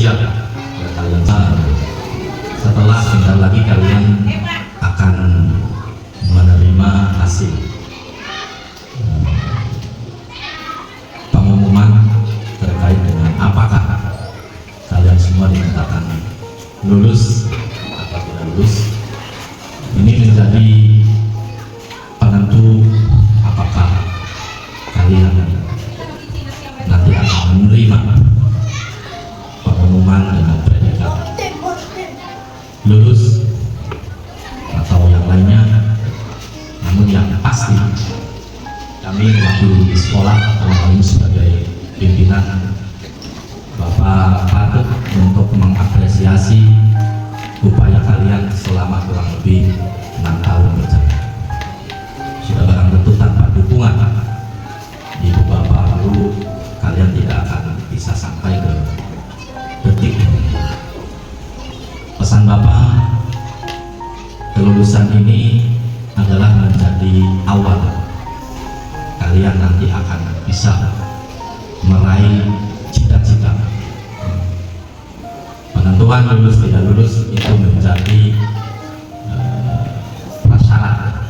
spesial buat kalian. Setelah sebentar lagi kalian akan menerima hasil pengumuman terkait dengan apakah kalian semua dinyatakan lulus atau tidak lulus. Ini menjadi penentu apakah kalian nanti akan menerima pengumuman dengan predikat lulus atau yang lainnya. Namun yang pasti kami mewakili sekolah dalam ini sebagai pimpinan Bapak patut untuk mengapresiasi upaya kalian selama kurang lebih 6 tahun berjalan. Sudah barang tentu tanpa dukungan Ibu Bapak Guru kalian tidak akan bisa sampai ke detik ini. Pesan Bapak, kelulusan ini adalah menjadi awal kalian nanti akan bisa meraih cita-cita. Penentuan lulus tidak lulus itu menjadi prasyarat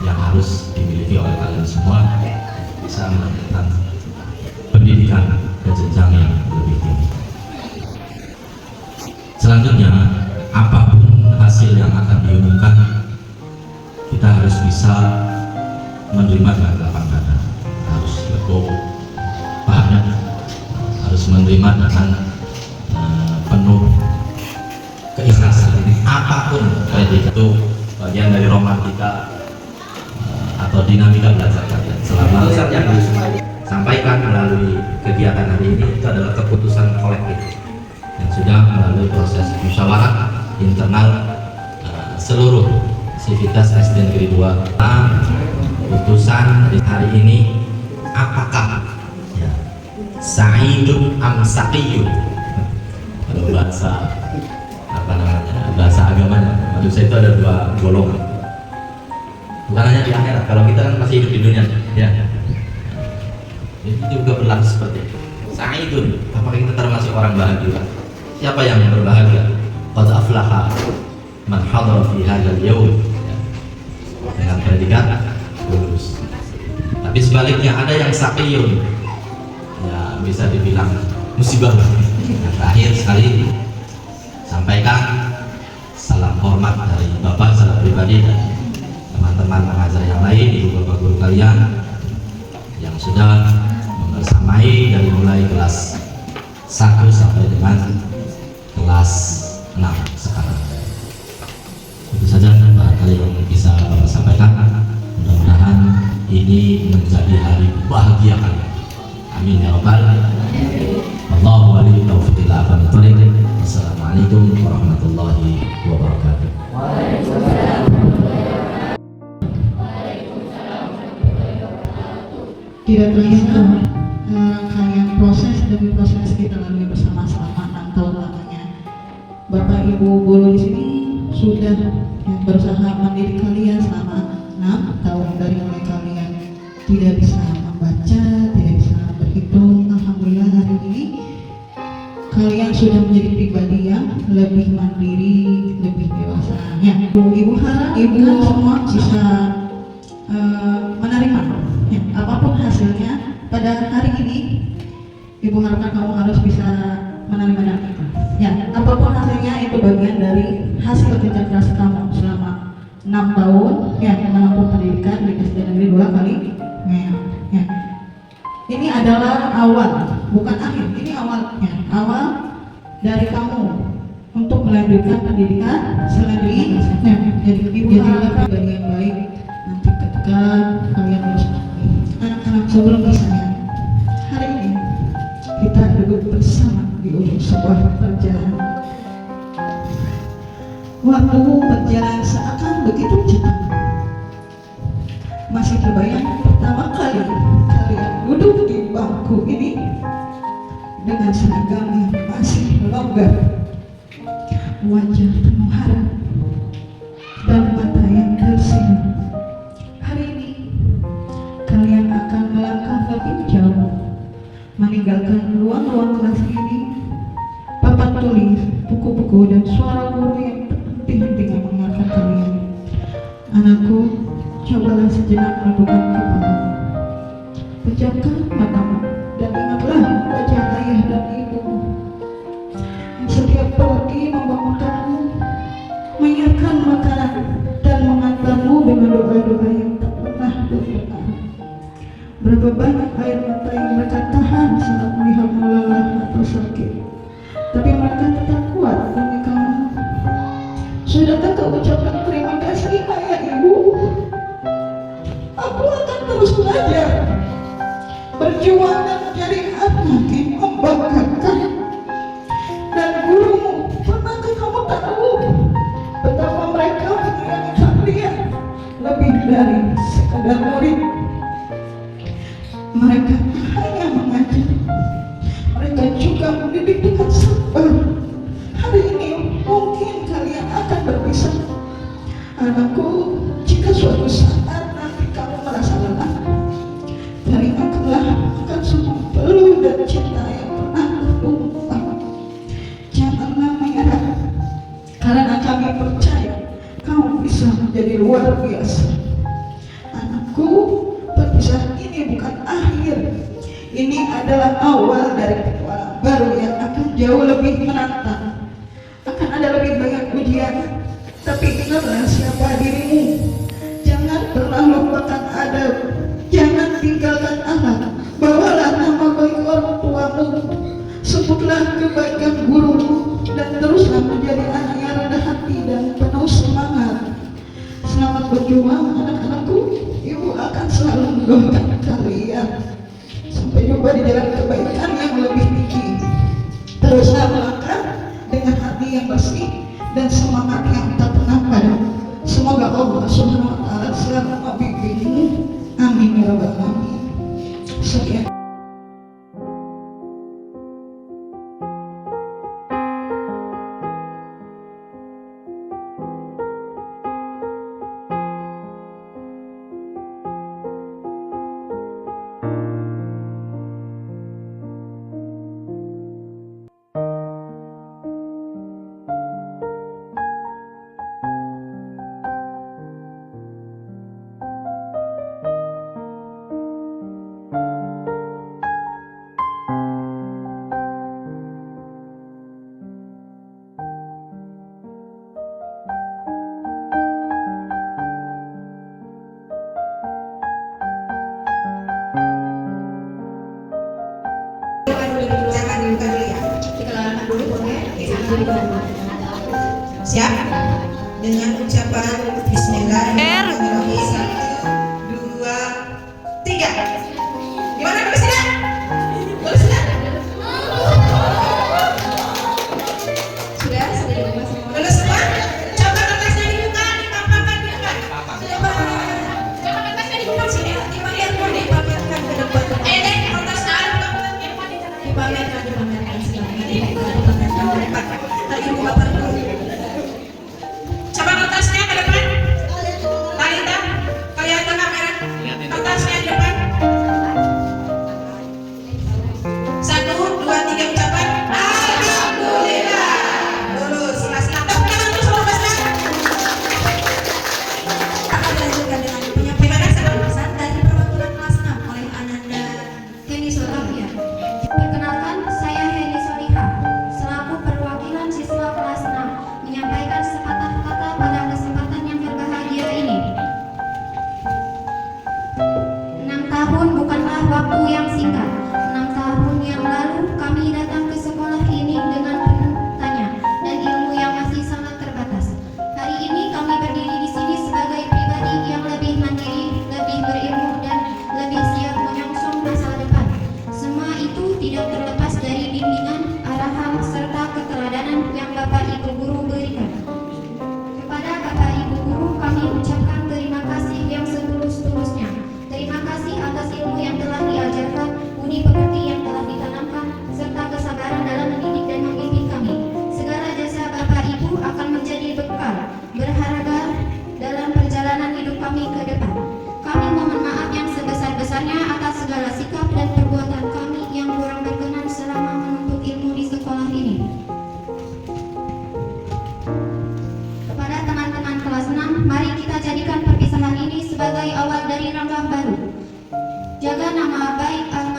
yang harus dimiliki oleh kalian semua bisa melanjutkan pendidikan ke jenjang yang lebih tinggi. Selanjutnya, apapun hasil yang akan diumumkan, kita harus bisa menerima dengan lapang dada, harus legowo, pahamnya, harus menerima dengan penuh keikhlasan. Apapun predikat itu bagian dari romantika atau dinamika belajar kalian. Selama yang disampaikan melalui kegiatan hari ini itu adalah keputusan kolektif yang sudah melalui proses musyawarah internal seluruh sivitas SD Negeri 2. Putusan di hari ini apakah ya, Sa'idun am Saqiyun, kalau bahasa apa namanya, bahasa agamanya manusia itu ada 2 golongan, bukan hanya di akhirat. Kalau kita kan masih hidup di dunia ya, itu juga berlaku seperti itu. Sa'idun, apakah kita termasuk orang bahagia? Siapa yang berbahagia? Qad aflaha man hadara fi hadzal yaum, ya, dengan predikat lulus. Tapi sebaliknya ada yang saqiyun, ya bisa dibilang musibah. Yang terakhir sekali sampaikan salam hormat dari Bapak secara pribadi dan teman-teman pengajar yang lain, ibu bapak guru kalian yang sudah membersamai dari mulai kelas 1 sampai dengan kelas 6 sekarang. Itu saja barangkali yang bisa Bapak sampaikan. Mudah-mudahan ini menjadi hari bahagia kalian. Amin ya rabbal alamin. Allahu wali taufiq wal hidayah. Assalamualaikum warahmatullahi wabarakatuh. Waalaikumsalam. Tidak terasa rangkaian proses demi proses kita lalui bersama selama 6 tahun lamanya. Bapak Ibu guru di sini sudah berusaha mendidik kalian selama 6 tahun, dari mulai kalian tidak bisa membaca, tidak bisa berhitung. Alhamdulillah hari ini kalian sudah menjadi pribadi yang lebih mandiri, lebih dewasa. Ya, Ibu harap Ibu semua bisa menerima ya, apapun hasilnya pada hari ini. Ibu harapkan kamu harus bisa menerima dan ikhlas. Ya, apapun hasilnya itu bagian dari hasil kerja keras kamu selama 6 tahun ya menempuh pendidikan di SD Negeri 2 kali. Ya. Ini adalah awal, bukan akhir. Ini awalnya, awal dari kamu untuk melanjutkan pendidikan selanjutnya. Jadi ibu harapkan pribadi yang baik nanti ketika kalian lulus. Anak-anak sebelum misalnya hari ini kita duduk bersama di ujung sebuah perjalanan. Waktu berjalan seakan begitu cepat. Masih terbayang pertama kali kalian duduk di bangku ini dengan seragam yang masih longgar, wajah penuh harap dan mata yang tersirat. Hari ini kalian akan melangkah lebih jauh, meninggalkan ruang-ruang kelas ini. Papan tulis, buku-buku, dan suara guru yang henti-hentinya mengingatkan kalian. Anakku, cobalah sejenak menundukkan kepala. Pejamkan matamu dan ingatlah wajah ayah dan ibumu yang setiap pagi membangunkanmu, menyiapkan makanan, dan mengantarmu dengan doa-doa yang tak pernah terdengar. Berapa banyak air mata yang mereka tahan saat melihatmu lelah atau sakit, tapi mereka tetap kuat demi kamu. Sudahkah kau ucapkan terima kasih ayah ibu? Aku akan terus belajar, berjuang dan menjadi anak yang membanggakan. Dan gurumu, pernahkah kamu tahu betapa mereka menyayangi kalian lebih dari sekadar murid? Mereka hanya mengajar, mereka juga mendidik dengan sabar. Hari ini mungkin kalian akan berpisah. Anakku, jika suatu saat nanti kamu merasa lelah, teringatlah akan semua peluh dan cinta yang pernah tumpah. Janganlah menyerah, karena kami percaya kamu bisa menjadi luar biasa. Anakku, perpisahan ini bukan akhir. Ini adalah awal dari petualangan baru yang akan jauh lebih menantang. Akan ada lebih banyak ujian, tapi ingatlah siapa dirimu. Jangan pernah lupakan adab, jangan tinggalkan akhlak. Bawalah nama baik orang tuamu, sebutlah kebaikan gurumu, dan teruslah menjadi anak yang rendah hati dan penuh semangat. Selamat berjuang anak-anakku. Ibu akan selalu mendoakan kalian. Sampai jumpa di jalan kebaikan yang lebih tinggi. Teruslah melangkah dengan hati yang bersih dan semangat yang tak pernah padam. Semoga Allah Subhanahu wa Ta'ala selalu membimbingmu. Amin ya rabbal alamin. Sekian. Siap? Dengan ucapan Bismillahirrahmanirrahim. 1, 2, 3. Gimana tulisnya? Tulisnya? Sudah dibuka semua. Sudah semua? Coba kertasnya dibuka, dipaparkan di depan. Coba kertasnya dibuka sini. Dipamerkan ke depan. Kertasnya dipamerkan ke depan. Lagi buka perlu. Coba kertasnya ke depan. Talita, kelihatan kamera. Kertasnya di depan. 1, 2, 3 ucapan. Alhamdulillah. Lulus. Silakan. Tepuk tangan terus sama Mas. Akan dilanjutkan dengan penyampaian pesan dari perwakilan kelas 6 oleh Ananda Heni Surabaya. Perkenalkan, saya Heni Soliha, selaku perwakilan siswa kelas 6 sebagai awal dari nambah baru. Jaga nama baik almarhum